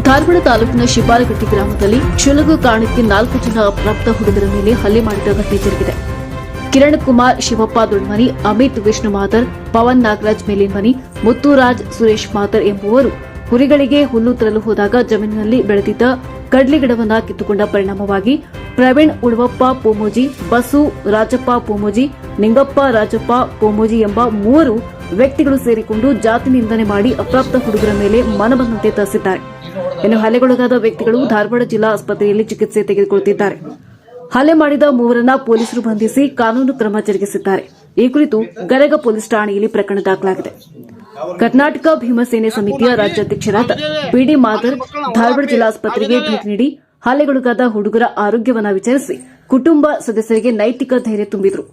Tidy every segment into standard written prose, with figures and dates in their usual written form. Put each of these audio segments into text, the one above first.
ಧಾರವಾಡ ತಾಲೂಕಿನ ಶಿಪಾರಗಟ್ಟಿ ಗ್ರಾಮದಲ್ಲಿ ಕ್ಷುಲ್ಲಕ ಕಾರಣಕ್ಕೆ 4 ಜನ ಅಪ್ರಾಪ್ತ ಹುಡುಗರ ಮೇಲೆ ಹಲ್ಲೆ ಮಾಡಿದ ಘಟನೆ ಜರುಗಿದೆ. ಕಿರಣ್ ಕುಮಾರ್ ಶಿವಪ್ಪ ದೊಡ್ಮನಿ, ಅಮಿತ್ ವಿಷ್ಣು ಮಾತರ್, ಪವನ್ ನಾಗರಾಜ್ ಮೇಲಿನ್ಮನಿ, ಮುತ್ತುರಾಜ್ ಸುರೇಶ್ ಮಾತರ್ ಎಂಬುವರು ಕುರಿಗಳಿಗೆ ಹುಲ್ಲು ತರಲು ಹೋದಾಗ ಜಮೀನಿನಲ್ಲಿ ಬೆಳೆದಿದ್ದ ಕಡ್ಲಿ ಗಿಡವನ್ನು ಕಿತ್ತುಕೊಂಡ ಪರಿಣಾಮವಾಗಿ ಪ್ರವೀಣ್ ಉಳವಪ್ಪ ಪೋಮೋಜಿ, ಬಸು ರಾಜಪ್ಪ ಪೋಮೋಜಿ, ನಿಂಗಪ್ಪ ರಾಜಪ್ಪ ಪೋಮೋಜಿ ಎಂಬ 3 ವ್ಯಕ್ತಿಗಳು ಸೇರಿಕೊಂಡು ಜಾತಿ ನಿಂದನೆ ಮಾಡಿ ಅಪ್ರಾಪ್ತ ಹುಡುಗರ ಮೇಲೆ ಮನಬಂದಂತೆ ತರಿಸಿದ್ದಾರೆ. ಇನ್ನು ಹಲ್ಲೆಗೊಳಗಾದ ವ್ಯಕ್ತಿಗಳು ಧಾರವಾಡ ಜಿಲ್ಲಾ ಆಸ್ಪತ್ರೆಯಲ್ಲಿ ಚಿಕಿತ್ಸೆ ತೆಗೆದುಕೊಳ್ಳುತ್ತಿದ್ದಾರೆ. ಹಲ್ಲೆ ಮಾಡಿದ 3ರನ್ನ ಪೊಲೀಸರು ಬಂಧಿಸಿ ಕಾನೂನು ಕ್ರಮ ಜರುಗಿಸಿದ್ದಾರೆ. ಈ ಕುರಿತು ಗರಗ ಪೊಲೀಸ್ ಠಾಣೆಯಲ್ಲಿ ಪ್ರಕರಣ ದಾಖಲಾಗಿದೆ. ಕರ್ನಾಟಕ ಭೀಮಸೇನೆ ಸಮಿತಿಯ ರಾಜ್ಯಾಧ್ಯಕ್ಷರಾದ ಬಿಡಿ ಮಾದರ್ ಧಾರವಾಡ ಜಿಲ್ಲಾಸ್ಪತ್ರೆಗೆ ಭೇಟಿ ನೀಡಿ ಹಲ್ಲೆಗೊಳಗಾದ ಹುಡುಗರ ಆರೋಗ್ಯವನ್ನು ವಿಚಾರಿಸಿ ಕುಟುಂಬ ಸದಸ್ಯರಿಗೆ ನೈತಿಕ ಧೈರ್ಯ ತುಂಬಿದರು.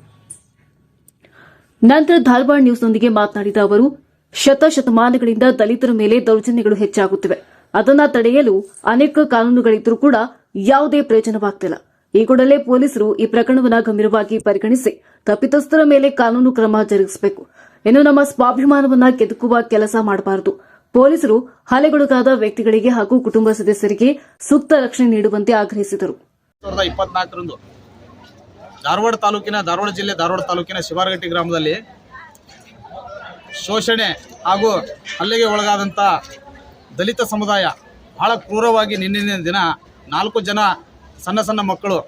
ನಂತರ ಧಾರವಾಡ ನ್ಯೂಸ್ನೊಂದಿಗೆ ಮಾತನಾಡಿದ ಅವರು, ಶತಮಾನಗಳಿಂದ ದಲಿತರ ಮೇಲೆ ದೌರ್ಜನ್ಯಗಳು ಹೆಚ್ಚಾಗುತ್ತಿವೆ. ಅದನ್ನು ತಡೆಯಲು ಅನೇಕ ಕಾನೂನುಗಳಿದ್ದರೂ ಕೂಡ ಯಾವುದೇ ಪ್ರಯೋಜನವಾಗುತ್ತಿಲ್ಲ. ಈ ಕೂಡಲೇ ಪೊಲೀಸರು ಈ ಪ್ರಕರಣವನ್ನು ಗಂಭೀರವಾಗಿ ಪರಿಗಣಿಸಿ ತಪ್ಪಿತಸ್ಥರ ಮೇಲೆ ಕಾನೂನು ಕ್ರಮ ಜರುಗಿಸಬೇಕು. ಇನ್ನು ನಮ್ಮ ಸ್ವಾಭಿಮಾನವನ್ನು ಕೆದಕುವ ಕೆಲಸ ಮಾಡಬಾರದು. ಪೊಲೀಸರು ಹಲ್ಲೆಗೊಳಗಾದ ವ್ಯಕ್ತಿಗಳಿಗೆ ಹಾಗೂ ಕುಟುಂಬ ಸದಸ್ಯರಿಗೆ ಸೂಕ್ತ ರಕ್ಷಣೆ ನೀಡುವಂತೆ ಆಗ್ರಹಿಸಿದರು. 2024ರಂದು ಧಾರವಾಡ ತಾಲೂಕಿನ ಶಿಪಾರಗಟ್ಟಿ ಗ್ರಾಮದಲ್ಲಿ ಶೋಷಣೆ ಹಾಗೂ ಹಲ್ಲೆಗೆ ಒಳಗಾದಂಥ ದಲಿತ ಸಮುದಾಯ ಬಹಳ ಕ್ರೂರವಾಗಿ ನಿನ್ನೆ ದಿನ 4 ಜನ ಸಣ್ಣ ಮಕ್ಕಳು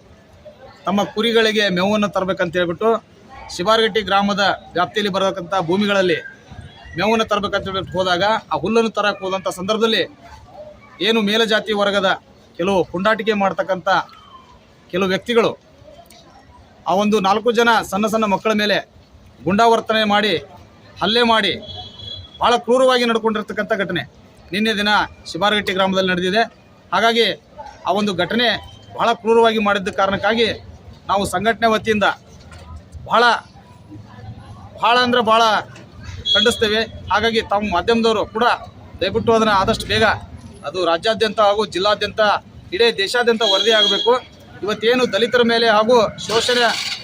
ತಮ್ಮ ಕುರಿಗಳಿಗೆ ಮೇವನ್ನು ತರಬೇಕಂತ ಹೇಳ್ಬಿಟ್ಟು ಶಿಪಾರಗಟ್ಟಿ ಗ್ರಾಮದ ವ್ಯಾಪ್ತಿಯಲ್ಲಿ ಬರತಕ್ಕಂಥ ಭೂಮಿಗಳಲ್ಲಿ ಮೇವನ್ನು ತರಬೇಕಂತ ಹೇಳ್ಬಿಟ್ಟು ಹೋದಾಗ ಆ ಹುಲ್ಲನ್ನು ತರಕ್ಕೆ ಹೋದಂಥ ಸಂದರ್ಭದಲ್ಲಿ ಏನು ಮೇಲಜಾತಿ ವರ್ಗದ ಕೆಲವು ಪುಂಡಾಟಿಕೆ ಮಾಡ್ತಕ್ಕಂಥ ಕೆಲವು ವ್ಯಕ್ತಿಗಳು ಆ ಒಂದು 4 ಜನ ಸಣ್ಣ ಮಕ್ಕಳ ಮೇಲೆ ಗುಂಡಾವರ್ತನೆ ಮಾಡಿ ಹಲ್ಲೆ ಮಾಡಿ ಭಾಳ ಕ್ರೂರವಾಗಿ ನಡ್ಕೊಂಡಿರ್ತಕ್ಕಂಥ ಘಟನೆ ನಿನ್ನೆ ದಿನ ಶಿಪಾರಗಟ್ಟಿ ಗ್ರಾಮದಲ್ಲಿ ನಡೆದಿದೆ. ಹಾಗಾಗಿ ಆ ಒಂದು ಘಟನೆ ಭಾಳ ಕ್ರೂರವಾಗಿ ಮಾಡಿದ್ದ ಕಾರಣಕ್ಕಾಗಿ ನಾವು ಸಂಘಟನೆ ವತಿಯಿಂದ ಭಾಳ ಖಂಡಿಸ್ತೇವೆ. ಹಾಗಾಗಿ ತಾವು ಮಾಧ್ಯಮದವರು ಕೂಡ ದಯವಿಟ್ಟು ಅದನ್ನು ಆದಷ್ಟು ಬೇಗ ಅದು ರಾಜ್ಯಾದ್ಯಂತ ಹಾಗೂ ಜಿಲ್ಲಾದ್ಯಂತ ಇಡೀ ದೇಶಾದ್ಯಂತ ವರದಿ ಆಗಬೇಕು. ಇವತ್ತೇನು ದಲಿತರ ಮೇಲೆ ಹಾಗೂ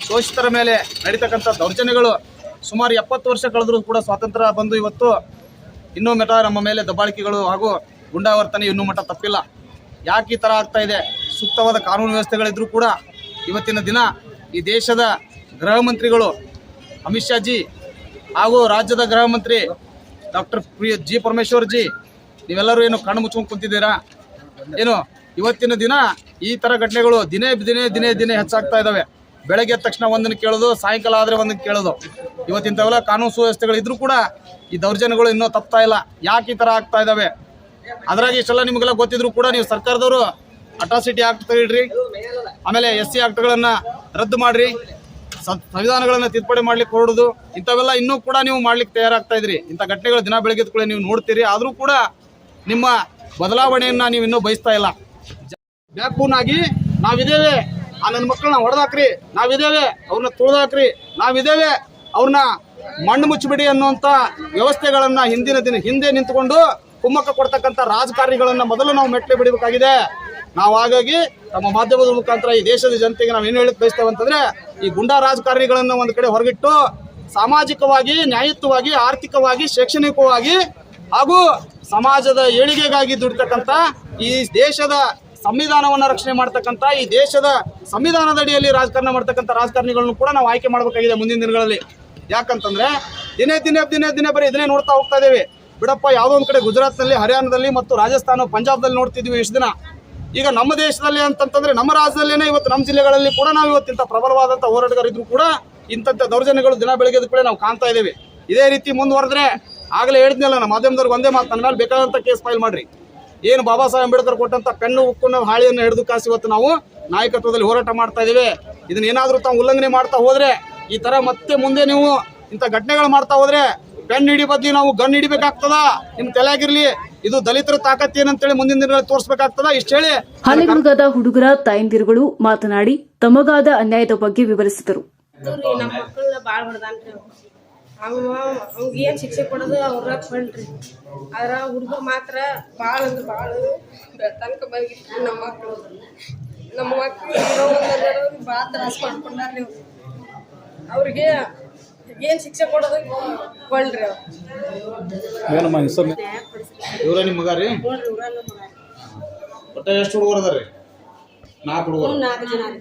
ಶೋಷಿತರ ಮೇಲೆ ನಡೀತಕ್ಕಂಥ ದೌರ್ಜನ್ಯಗಳು ಸುಮಾರು 70 ವರ್ಷ ಕಳೆದರೂ ಕೂಡ ಸ್ವಾತಂತ್ರ್ಯ ಬಂದು ಇವತ್ತು ಇನ್ನೂ ಮಠ ನಮ್ಮ ಮೇಲೆ ದಬ್ಬಾಳಿಕೆಗಳು ಹಾಗೂ ಗುಂಡಾವರ್ತನೆ ಇನ್ನೂ ಮಠ ತಪ್ಪಿಲ್ಲ. ಯಾಕೆ ಈ ಥರ ಆಗ್ತಾ ಇದೆ? ಸೂಕ್ತವಾದ ಕಾನೂನು ವ್ಯವಸ್ಥೆಗಳಿದ್ರೂ ಕೂಡ ಇವತ್ತಿನ ದಿನ ಈ ದೇಶದ ಗೃಹ ಮಂತ್ರಿಗಳು ಅಮಿತ್ ಶಾ ಜಿ ಹಾಗೂ ರಾಜ್ಯದ ಗೃಹ ಮಂತ್ರಿ ಡಾಕ್ಟರ್ ಜಿ ಪರಮೇಶ್ವರ್ ಜಿ ನೀವೆಲ್ಲರೂ ಏನು ಕಣ್ಣು ಮುಚ್ಕೊಂಡು ಕುಂತಿದ್ದೀರಾ? ಏನು ಇವತ್ತಿನ ದಿನ ಈ ಥರ ಘಟನೆಗಳು ದಿನೇ ಹೆಚ್ಚಾಗ್ತಾ ಇದ್ದಾವೆ. ಬೆಳಗ್ಗೆ ಎದ್ದ ತಕ್ಷಣ ಒಂದನ್ನು ಕೇಳೋದು, ಸಾಯಂಕಾಲ ಆದರೆ ಒಂದನ್ನು ಕೇಳೋದು. ಇವತ್ತಿಂಥವೆಲ್ಲ ಕಾನೂನು ಸುವ್ಯವಸ್ಥೆಗಳಿದ್ರೂ ಕೂಡ ಈ ದೌರ್ಜನ್ಯಗಳು ಇನ್ನೂ ತಪ್ತಾ ಇಲ್ಲ. ಯಾಕೆ ಈ ಥರ ಆಗ್ತಾ ಇದ್ದಾವೆ? ಅದರಾಗಿ ಇಷ್ಟೆಲ್ಲ ನಿಮಗೆಲ್ಲ ಗೊತ್ತಿದ್ರು ಕೂಡ ನೀವು ಸರ್ಕಾರದವರು ಅಟ್ರಾಸಿಟಿ ಆಕ್ಟ್ ತೆಗಿಡ್ರಿ, ಆಮೇಲೆ SC ಆಕ್ಟ್ಗಳನ್ನು ರದ್ದು ಮಾಡಿರಿ, ಸಂವಿಧಾನಗಳನ್ನು ತಿದ್ದುಪಡಿ ಮಾಡ್ಲಿಕ್ಕೆ ಹೊರಡುದು, ಇಂಥವೆಲ್ಲ ಇನ್ನೂ ಕೂಡ ನೀವು ಮಾಡ್ಲಿಕ್ಕೆ ತಯಾರಾಗ್ತಾ ಇದ್ರಿ. ಇಂಥ ಘಟನೆಗಳು ದಿನ ಬೆಳಗ್ಗೆ ಕೂಡ ನೀವು ನೋಡ್ತೀರಿ. ಆದರೂ ಕೂಡ ನಿಮ್ಮ ಬದಲಾವಣೆಯನ್ನು ನೀವು ಇನ್ನೂ ಬಯಸ್ತಾ ಇಲ್ಲ. ಬ್ಯಾಕ್ಬೋನ್ ಆಗಿ ನಾವಿದ್ದೇವೆ, ಆ ನನ್ನ ಮಕ್ಕಳನ್ನ ಹೊಡೆದಾಕ್ರಿ, ನಾವಿದ್ದೇವೆ ಅವ್ರನ್ನ ತುಳಿದಾಕ್ರಿ, ನಾವಿದ್ದೇವೆ ಅವ್ರನ್ನ ಮಣ್ಣು ಮುಚ್ಚಿಬಿಡಿ ಅನ್ನುವಂಥ ವ್ಯವಸ್ಥೆಗಳನ್ನು ಹಿಂದೆ ನಿಂತುಕೊಂಡು ಕುಮ್ಮಕ್ಕ ಕೊಡ್ತಕ್ಕಂಥ ರಾಜಕಾರಣಿಗಳನ್ನು ಮೊದಲು ನಾವು ಮೆಟ್ಲೆ ಬಿಡಬೇಕಾಗಿದೆ. ನಾವು ಹಾಗಾಗಿ ನಮ್ಮ ಮಾಧ್ಯಮದ ಮುಖಾಂತರ ಈ ದೇಶದ ಜನತೆಗೆ ನಾವು ಏನು ಹೇಳಕ್ಕೆ ಬಯಸ್ತೇವೆ ಅಂತಂದರೆ, ಈ ಗುಂಡಾ ರಾಜಕಾರಣಿಗಳನ್ನು ಒಂದು ಕಡೆ ಹೊರಗಿಟ್ಟು ಸಾಮಾಜಿಕವಾಗಿ, ನ್ಯಾಯಯುತವಾಗಿ, ಆರ್ಥಿಕವಾಗಿ, ಶೈಕ್ಷಣಿಕವಾಗಿ ಹಾಗೂ ಸಮಾಜದ ಏಳಿಗೆಗಾಗಿ ದುಡಿತಕ್ಕಂಥ ಈ ದೇಶದ ಸಂವಿಧಾನವನ್ನು ರಕ್ಷಣೆ ಮಾಡ್ತಕ್ಕಂಥ, ಈ ದೇಶದ ಸಂವಿಧಾನದ ಅಡಿಯಲ್ಲಿ ರಾಜಕಾರಣ ಮಾಡ್ತಕ್ಕಂಥ ರಾಜಕಾರಣಿಗಳನ್ನು ಕೂಡ ನಾವು ಆಯ್ಕೆ ಮಾಡಬೇಕಾಗಿದೆ ಮುಂದಿನ ದಿನಗಳಲ್ಲಿ. ಯಾಕಂತಂದ್ರೆ ದಿನೇ ಬರೀ ಇದನ್ನೇ ನೋಡ್ತಾ ಹೋಗ್ತಾ ಇದ್ದೇವೆ. ಬಿಡಪ್ಪ, ಯಾವುದೋ ಒಂದು ಕಡೆ ಗುಜರಾತ್ನಲ್ಲಿ, ಹರಿಯಾಣದಲ್ಲಿ ಮತ್ತು ರಾಜಸ್ಥಾನ, ಪಂಜಾಬ್ದಲ್ಲಿ ನೋಡ್ತಿದ್ವಿ ಇಷ್ಟು ದಿನ. ಈಗ ನಮ್ಮ ದೇಶದಲ್ಲಿ ಅಂತಂತಂದ್ರೆ ನಮ್ಮ ರಾಜ್ಯದಲ್ಲೇನೆ ಇವತ್ತು ನಮ್ಮ ಜಿಲ್ಲೆಗಳಲ್ಲಿ ಕೂಡ ನಾವು ಇವತ್ತಿಂಥ ಪ್ರಬಲವಾದಂಥ ಹೋರಾಟಗಾರಿದ್ರು ಕೂಡ ಇಂಥ ದೌರ್ಜನ್ಯಗಳು ದಿನ ಬೆಳಗ್ಗೆ ಕೂಡ ನಾವು ಕಾಣ್ತಾ ಇದ್ದೇವೆ. ಇದೇ ರೀತಿ ಮುಂದುವರೆದ್ರೆ, ಆಗಲೇ ಹೇಳಿದ್ನಲ್ಲ ನಮ್ಮ ಮಾಧ್ಯಮದವ್ರಿಗೆ ಒಂದೇ ಮಾತು, ನನ್ನ ಮೇಲೆ ಬೇಕಾದಂಥ ಕೇಸ್ ಫೈಲ್ ಮಾಡ್ರಿ. ಏನು ಬಾಬಾ ಸಾಹೇಬ್ ಅಂಬೇಡ್ಕರ್ ಕೊಟ್ಟಂಥ ಪೆನ್ನು ಉಕ್ಕನ್ನು ಹಾಳಿಯನ್ನು ಹಿಡಿದು ಕಾಸಿ ಇವತ್ತು ನಾವು ನಾಯಕತ್ವದಲ್ಲಿ ಹೋರಾಟ ಮಾಡ್ತಾ ಇದ್ದೇವೆ. ಇದನ್ನ ಏನಾದರೂ ತಾವು ಉಲ್ಲಂಘನೆ ಮಾಡ್ತಾ ಹೋದ್ರೆ, ಈ ಥರ ಮತ್ತೆ ಮುಂದೆ ನೀವು ಇಂಥ ಘಟನೆಗಳು ಮಾಡ್ತಾ ಹೋದ್ರೆ ಪೆನ್ ಹಿಡಿ ಬದ್ಲಿ ನಾವು ಗನ್ ಹಿಡಿಬೇಕಾಗ್ತದ. ನಿಮ್ ತಲೆಯಾಗಿರ್ಲಿ, ಇದು ದಲಿತರ ತಾಕತ್ ಏನಂತೇಳಿ ಮುಂದಿನ ದಿನಗಳಲ್ಲಿ ತೋರಿಸಬೇಕಾಗ್ತದ. ಇಷ್ಟ ಹೇಳಿ ಹಲ್ಲೆಗೊಳಗಾದ ಹುಡುಗರ ತಾಯಂದಿರುಗಳು ಮಾತನಾಡಿ ತಮಗಾದ ಅನ್ಯಾಯದ ಬಗ್ಗೆ ವಿವರಿಸಿದರು. ನಮ್ಮ ಮಕ್ಕಳನ್ನ ಭಾಳ ಹೊಡೆದಾನ್ರಿ. ಅವ್ಗೆ ಏನು ಶಿಕ್ಷೆ ಕೊಡೋದು ಅವ್ರ ಕೊಡ್ರಿ. ಆದ್ರ ಹುಡುಗರು ಮಾತ್ರ ಭಾಳ ಅಂದ್ರೆ ಭಾಳ ತನಕ ಬಂದಿತ್ತು. ನಮ್ಮ ಮಕ್ಕಳು ಭಾಳ ತ್ರಾಸ ಮಾಡ್ಕೊಂಡಾರ. ನೀವು ಅವ್ರಿಗೆ ಏನು ಶಿಕ್ಷೆ ಕೊಡೋದು ಕೊಡ್ರಿ. ಇವ್ರ ನಿಮ್ಮ ಮಗ ರೀ? ಒಟ್ಟ ಎಷ್ಟು ಹುಡುಗರು ಅದಾರಿ? 4 ಹುಡುಗರು. 4 ಜನ ರೀ.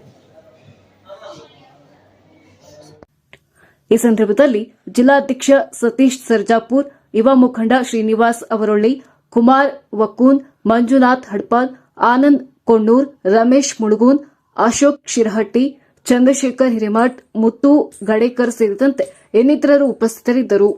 ಈ ಸಂದರ್ಭದಲ್ಲಿ ಜಿಲ್ಲಾಧ್ಯಕ್ಷ ಸತೀಶ್ ಸರ್ಜಾಪುರ್, ಯುವ ಮುಖಂಡ ಶ್ರೀನಿವಾಸ್ ಅವರೊಳ್ಳಿ, ಕುಮಾರ್ ವಕ್ಕೂನ್, ಮಂಜುನಾಥ್ ಹಡ್ಪಾಲ್, ಆನಂದ್ ಕೊಣ್ಣೂರ್, ರಮೇಶ್ ಮುಳುಗೂನ್, ಅಶೋಕ್ ಶಿರಹಟ್ಟಿ, ಚಂದ್ರಶೇಖರ್ ಹಿರೇಮಠ್, ಮುತ್ತು ಗಡೇಕರ್ ಸೇರಿದಂತೆ ಇನ್ನಿತರರು ಉಪಸ್ಥಿತರಿದ್ದರು.